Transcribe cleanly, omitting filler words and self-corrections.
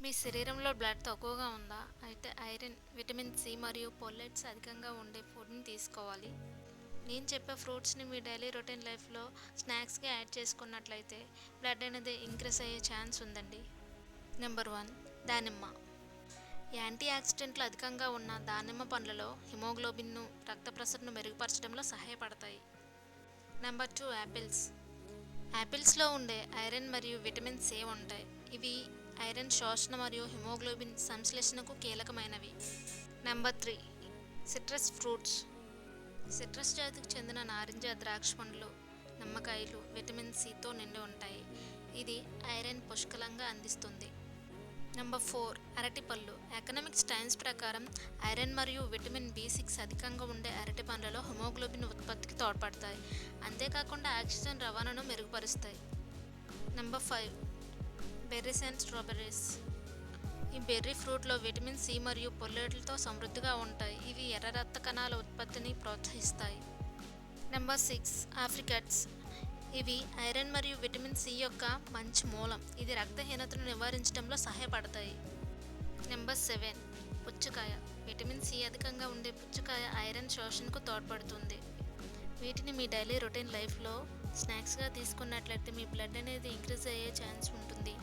మీ శరీరంలో బ్లడ్ తక్కువగా ఉందా? అయితే ఐరన్, విటమిన్ సి మరియు పొల్లెట్స్ అధికంగా ఉండే ఫుడ్ని తీసుకోవాలి. నేను చెప్పే ఫ్రూట్స్ని మీ డైలీ రొటీన్ లైఫ్లో స్నాక్స్గా యాడ్ చేసుకున్నట్లయితే బ్లడ్ అనేది ఇంక్రీస్ అయ్యే ఛాన్స్ ఉందండి. నెంబర్ 1, దానిమ్మ. యాంటీ ఆక్సిడెంట్లు అధికంగా ఉన్న దానిమ్మ పండ్లలో హిమోగ్లోబిన్ను, రక్త ప్రసరణను మెరుగుపరచడంలో సహాయపడతాయి. Number 2, apples. యాపిల్స్లో ఉండే ఐరన్ మరియు విటమిన్ సి ఉంటాయి. ఇవి ఐరన్ శోషణ మరియు హిమోగ్లోబిన్ సంశ్లేషణకు కీలకమైనవి. Number 3, citrus fruits. సిట్రస్ జాతికి చెందిన నారింజ, ద్రాక్ష పండ్లు, నిమ్మకాయలు విటమిన్ సితో నిండి ఉంటాయి. ఇది ఐరన్ పుష్కలంగా అందిస్తుంది. నెంబర్ 4, అరటిపళ్ళు. ఎకనామిక్స్ టైమ్స్ ప్రకారం ఐరన్ మరియు విటమిన్ బి6 అధికంగా ఉండే అరటి పండ్లలో హిమోగ్లోబిన్ ఉత్పత్తికి తోడ్పడతాయి. అంతేకాకుండా ఆక్సిజన్ రవాణాను మెరుగుపరుస్తాయి. Number 5, berries and strawberries. ఈ బెర్రీ ఫ్రూట్లో విటమిన్ సి మరియు పొల్లెట్లతో సమృద్ధిగా ఉంటాయి. ఇవి ఎర్ర రక్త కణాల ఉత్పత్తిని ప్రోత్సహిస్తాయి. Number 6, apricots. ఇవి ఐరన్ మరియు విటమిన్ సి యొక్క మంచి మూలం. ఇది రక్తహీనతను నివారించడంలో సహాయపడతాయి. నెంబర్ 7, పుచ్చకాయ. విటమిన్ సి అధికంగా ఉండే పుచ్చకాయ ఐరన్ శోషణకు తోడ్పడుతుంది. వీటిని మీ డైలీ రొటీన్ లైఫ్లో స్నాక్స్గా తీసుకున్నట్లయితే మీ బ్లడ్ అనేది ఇంక్రీజ్ అయ్యే ఛాన్స్ ఉంటుంది.